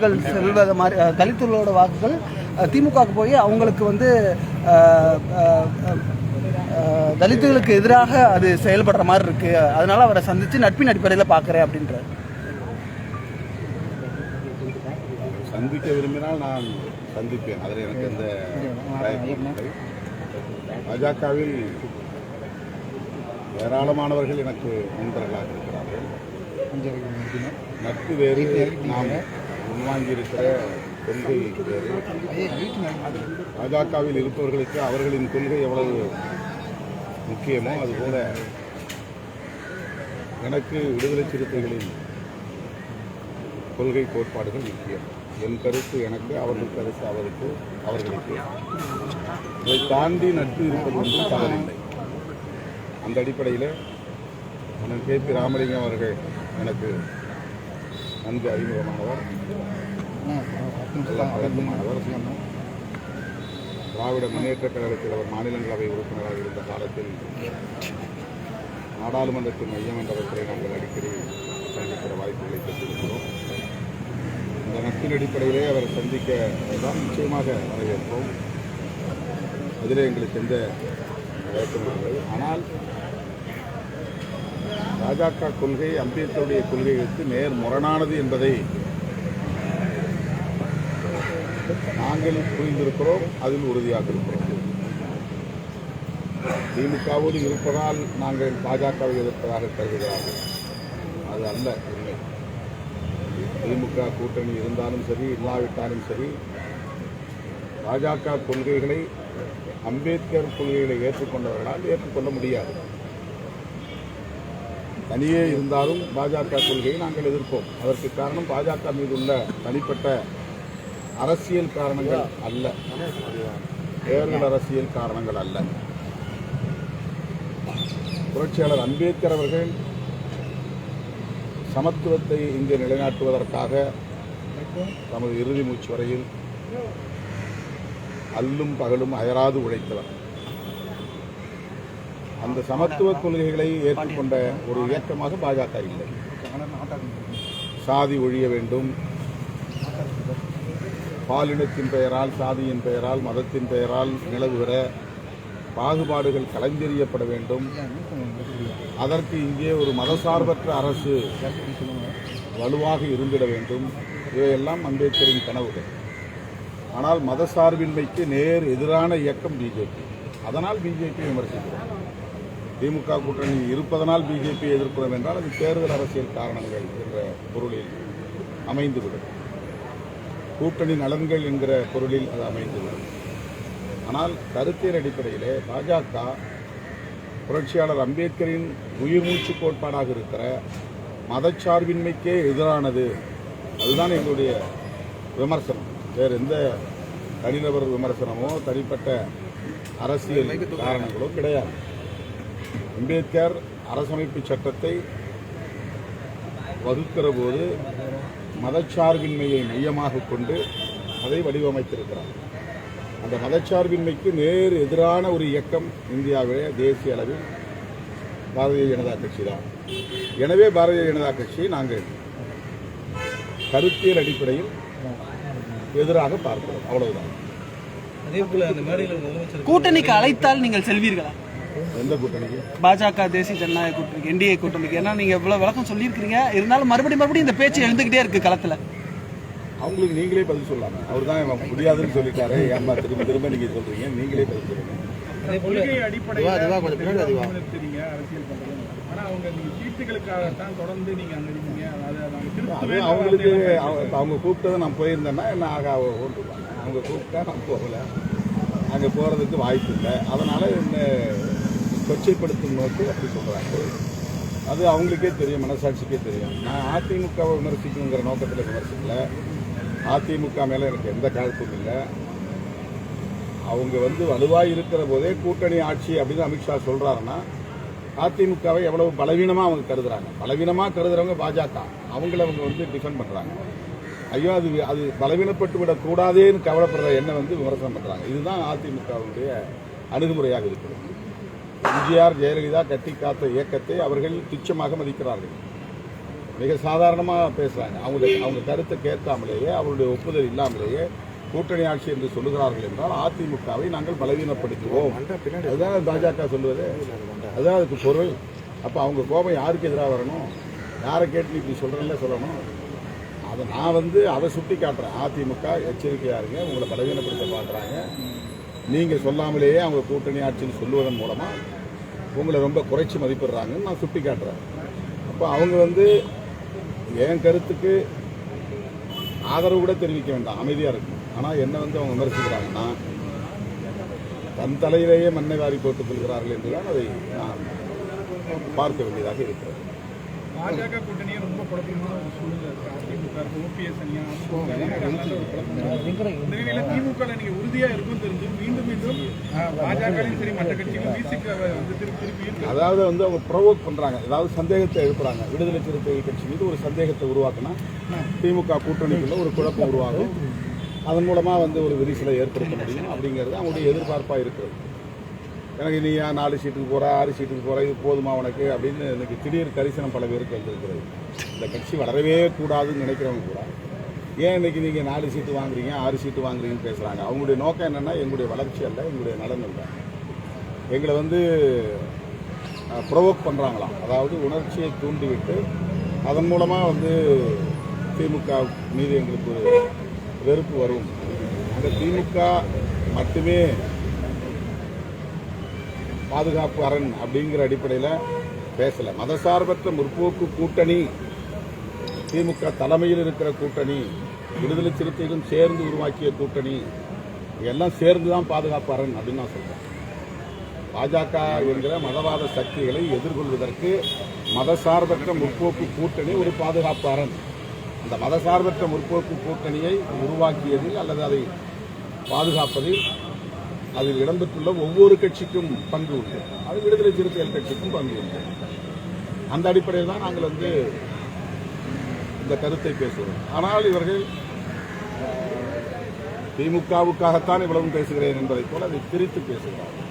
வாக்குகள் செல்வத மாதிரி தலித்துகளோட வாக்குகள் திமுகவுக்கு போய் அவங்களுக்கு வந்து தலித்துகளுக்கு எதிராக அது செயல்படுற மாதிரி இருக்கு. அதனால அவரை சந்திச்சு நட்பின் அடிப்படையில் பார்க்குறேன் அப்படின்றார். சந்திக்க விரும்பினால் நான் சந்திப்பேன், அதில் எனக்கு எந்த பாஜகவில் ஏராளமானவர்கள் எனக்கு நண்பர்களாக இருக்கிறார்கள். நட்பு வேறு, நாம் உள்வாங்கியிருக்கிற கொள்கை வேறு. பாஜகவில் இருப்பவர்களுக்கு அவர்களின் கொள்கை எவ்வளவு முக்கியமோ அதுபோல எனக்கு விடுதலை சிறுத்தைகளின் கொள்கை கோட்பாடுகள் முக்கியம். என் கருத்து எனக்கு, அவர்கள் கருத்து அவருக்கு, அவர்களுக்கு. இதை தாண்டி நட்பு இருப்பது ஒன்றும் தவறில்லை. அந்த அடிப்படையில் அண்ணன் கே.பி. ராமலிங்கம் அவர்கள் எனக்கு நன்கு அறிமுகமானவர், எல்லாம் பழக்கமானவர். திராவிட முன்னேற்றக் கழகத்தில் அவர் மாநிலங்களவை உறுப்பினராக இருந்த காலத்தில் நாடாளுமன்றத்தின் மையம் மண்டபத்தை நாங்கள் அடிக்கடி சந்திக்கிற வாய்ப்புகளை பெற்றிருக்கிறோம். இந்த நட்பின் அடிப்படையிலே அவரை சந்திக்க தான் நிச்சயமாக வரவேற்போம். அதிலே எங்களுக்கு எந்த வழக்கமும் இல்லை. ஆனால் பாஜக கொள்கை அம்பேத்கருடைய கொள்கைகளுக்கு நேர் முரணானது என்பதை நாங்கள் புரிந்திருக்கிறோம், அதில் உறுதியாக இருக்கிறோம். திமுகவோடு இருப்பதால் நாங்கள் பாஜகவை எதிர்ப்பதாக கருதுகிறார்கள். அது அல்ல உண்மை. திமுக கூட்டணி இருந்தாலும் சரி, இல்லாவிட்டாலும் சரி, பாஜக கொள்கைகளை, அம்பேத்கர் கொள்கைகளை ஏற்றுக்கொண்டவர்களால் ஏற்றுக்கொள்ள முடியாது. தனியே இருந்தாலும் பாஜக கொள்கையை நாங்கள் எதிர்ப்போம். அதற்கு காரணம் பாஜக மீது உள்ள தனிப்பட்ட அரசியல் காரணங்கள் அல்ல, தேர்தல் அரசியல் காரணங்கள் அல்ல. புரட்சியாளர் அம்பேத்கர் அவர்கள் சமத்துவத்தை இங்கு நிலைநாட்டுவதற்காக தமது இறுதி மூச்சு வரையில் அல்லும் பகலும் அயராது உழைத்தவர். அந்த சமத்துவ கொள்கைகளை ஏற்றுக்கொண்ட ஒரு இயக்கமாக பாஜக இல்லை. சாதி ஒழிய வேண்டும், பாலினத்தின் பெயரால், சாதியின் பெயரால், மதத்தின் பெயரால் நிலவுகிற பாகுபாடுகள் கலைந்தெறியப்பட வேண்டும். அதற்கு இங்கே ஒரு மதசார்பற்ற அரசு வலுவாக இருந்திட வேண்டும். இவையெல்லாம் அம்பேத்கரின் கனவுகள். ஆனால் மதசார்பின்மைக்கு நேர் எதிரான இயக்கம் பிஜேபி. அதனால் பிஜேபி விமர்சிக்கிறோம். திமுக கூட்டணி இருப்பதனால் பிஜேபி எதிர்க்கிறோம் என்றால் அது தேர்தல் அரசியல் காரணங்கள் என்ற பொருளில் அமைந்துவிடும். கூட்டணி நலன்கள் என்கிற பொருளில் அது அமைந்துவிடும். ஆனால் கருத்தியல் அடிப்படையிலே பாஜக புரட்சியாளர் அம்பேத்கரின் உயிர் மூச்சு கோட்பாடாக இருக்கிற மதச்சார்பின்மைக்கே எதிரானது. அதுதான் எங்களுடைய விமர்சனம். வேறு எந்த தனிநபர் விமர்சனமோ தனிப்பட்ட அரசியல் காரணங்களோ கிடையாது. அம்பேத்கர் அரசமைப்பு சட்டத்தை வகுக்கிற போது மதச்சார்பின்மையை மையமாக கொண்டு அதை வடிவமைத்திருக்கிறார். அந்த மதச்சார்பின்மைக்கு நேர் எதிரான ஒரு இயக்கம் இந்தியாவிலே தேசிய அளவில் பாரதிய ஜனதா கட்சி தான். எனவே பாரதிய ஜனதா கட்சியை நாங்கள் கருத்தியல் அடிப்படையில் எதிராக பார்க்கிறோம். அவ்வளவுதான். கூட்டணிக்கு அழைத்தால் நீங்கள் செல்வீர்களா? எந்த கூட்டணிக்கு? பாஜக, தேசிய ஜனநாயக கூட்டணிக்கு, என்டிஏ கூட்டணிக்கு. ஏன்னா நீங்க இவ்வளவு விளக்கம் சொல்லியிருக்கிறீங்க, இருந்தாலும் மறுபடியும் இந்த பேச்சு எழுந்துகிட்டே இருக்கு களத்துல. அவங்களுக்கு நீங்களே பதில் சொல்லலாம். அவர் தான் முடியாதுன்னு சொல்லிட்டாரு. ஏமா திரும்ப திரும்ப நீங்க சொல்றீங்க? நீங்களே பதில் சொல்லுங்க. அவங்களுக்கு அவங்க கூப்பிட்டதை நான் போயிருந்தேன்னா என்ன ஆக ஓட்டுவாங்க. அவங்க கூப்பிட்டா நான் போகல, அங்கே போகிறதுக்கு வாய்ப்பு இல்லை. அதனால் என்ன கொச்சைப்படுத்தும் நோக்கி அப்படி சொல்கிறாங்க. அது அவங்களுக்கே தெரியும், மனசாட்சிக்கே தெரியும். நான் அதிமுகவை விமர்சிக்கணுங்கிற நோக்கத்தில் விமர்சிக்கல. அதிமுக மேலே எனக்கு எந்த கருத்தும் இல்லை. அவங்க வலுவாக இருக்கிற போதே கூட்டணி ஆட்சி அப்படின்னு அமித்ஷா சொல்கிறாருன்னா அதிமுகவை எவ்வளவு பலவீனமாக அவங்க கருதுறாங்க. பலவீனமாக கருதுறவங்க பாஜக. அவங்கள அவங்க டிஃபெண்ட் பண்ணுறாங்க. ஐயோ அது பலவீனப்பட்டு விடக்கூடாதேன்னு கவலைப்படுற எண்ணம் விமர்சனம் பண்ணுறாங்க. இதுதான் அதிமுகவுடைய அணுகுமுறையாக இருக்கிறது. எம்ஜிஆர், ஜெயலலிதா கட்டி காத்த இயக்கத்தை அவர்கள் துச்சமாக மதிக்கிறார்கள். மிக சாதாரணமாக பேசுகிறாங்க. அவங்க கருத்தை கேட்காமலேயே, அவருடைய ஒப்புதல் இல்லாமலேயே கூட்டணி ஆட்சி என்று சொல்லுகிறார்கள் என்றால் அதிமுகவை நாங்கள் பலவீனப்படுத்துவோம். அதுதான் பாஜக சொல்லுவது, அதுதான் அதுக்கு பொருள். அப்போ அவங்க கோபம் யாருக்கு எதிராக வரணும்? யாரை கேட்டு இப்படி சொல்கிறேன்ல சொல்லணும். அதை நான் அதை சுட்டி காட்டுறேன். அதிமுக எச்சரிக்கையாக இருங்க, உங்களை பலவீனப்படுத்த பார்க்குறாங்க. நீங்கள் சொல்லாமலேயே அவங்க கூட்டணி ஆட்சின்னு சொல்லுவதன் மூலமாக உங்களை ரொம்ப குறைச்சி மதிப்பிடுறாங்கன்னு நான் சுட்டி காட்டுறேன். அப்போ அவங்க என் கருத்துக்கு ஆதரவு கூட தெரிவிக்க வேண்டாம், அமைதியாக இருக்கும். ஆனால் என்ன அவங்க விமர்சிக்கிறாங்கன்னா தன் தலையிலேயே மண்ணை வாரி போட்டுக் கொள்கிறார்கள் என்றுதான் அதை நான் பார்க்க வேண்டியதாக இருக்கிறது. பாஜக கூட்டணியே ரொம்ப குழப்பமான ஒரு சூழ்நிலை இருக்கு. அதிமுக ஓபிஎஸ் அணியா இந்த நிலையில திமுக நீங்க உறுதியா இருக்கும் தெரிஞ்சு மீண்டும் மீண்டும் பாஜக சரி மற்ற கட்சிகளும் விசிக திருப்பி அதாவது அவங்க ப்ரொவோக் பண்றாங்க, அதாவது சந்தேகத்தை எழுப்புறாங்க. விடுதலை சிறுத்தைகள் கட்சி மீது ஒரு சந்தேகத்தை உருவாக்கினா திமுக கூட்டணிக்குள்ள ஒரு குழப்பம் உருவாகும். அதன் மூலமா ஒரு விரிசலை ஏற்படுத்த முடியும் அப்படிங்கிறது அவங்களுடைய எதிர்பார்ப்பா இருக்கிறது. எனக்கு நீ 4 சீட்டுக்கு போற 6 சீட்டுக்கு போற இது போதுமா உனக்கு அப்படின்னு எனக்கு திடீர் கரிசனம் பல பேருக்கு வந்திருக்கிறது. இந்த கட்சி வளரவே கூடாதுன்னு நினைக்கிறவங்க கூட ஏன் இன்னைக்கு நீங்க 4 சீட்டு வாங்குறீங்க 6 சீட்டு வாங்குறீங்கன்னு பேசுறாங்க. அவங்களுடைய நோக்கம் என்னன்னா எங்களுடைய வளர்ச்சி அல்ல, எங்களுடைய நலன் அல்ல. எங்களை ப்ரொவோக் பண்றாங்களாம், அதாவது உணர்ச்சியை தூண்டிவிட்டு அதன் மூலமா திமுக மீது எங்களுக்கு ஒரு வெறுப்பு வரும். அந்த திமுக மட்டுமே பாதுகாப்பு அரண் அப்படிங்கிற அடிப்படையில் பேசல. மதசார்பற்ற முற்போக்கு கூட்டணி, திமுக தலைமையில் இருக்கிற கூட்டணி, விடுதலை சிறுத்தைகளும் சேர்ந்து உருவாக்கிய கூட்டணி, எல்லாம் சேர்ந்து தான் பாதுகாப்பு அரண் அப்படின்னு நான் சொல்றேன். பாஜக என்கிற மதவாத சக்திகளை எதிர்கொள்வதற்கு மதசார்பற்ற முற்போக்கு கூட்டணி ஒரு பாதுகாப்பு அரண். அந்த மதசார்பற்ற முற்போக்கு கூட்டணியை உருவாக்கியதில் அல்லது அதை பாதுகாப்பதில் அதில் இடம்பெற்றுள்ள ஒவ்வொரு கட்சிக்கும் பங்கு உண்டு. அது விடுதலை சிறுத்தைகள் கட்சிக்கும் பங்கு உண்டு. அந்த அடிப்படையில் தான் நாங்கள் இந்த கருத்தை பேசுகிறோம். ஆனால் இவர்கள் திமுகவுக்காகத்தான் இவ்வளவு பேசுகிறேன் என்பதை போல அதை திரித்து பேசுகிறார்கள்.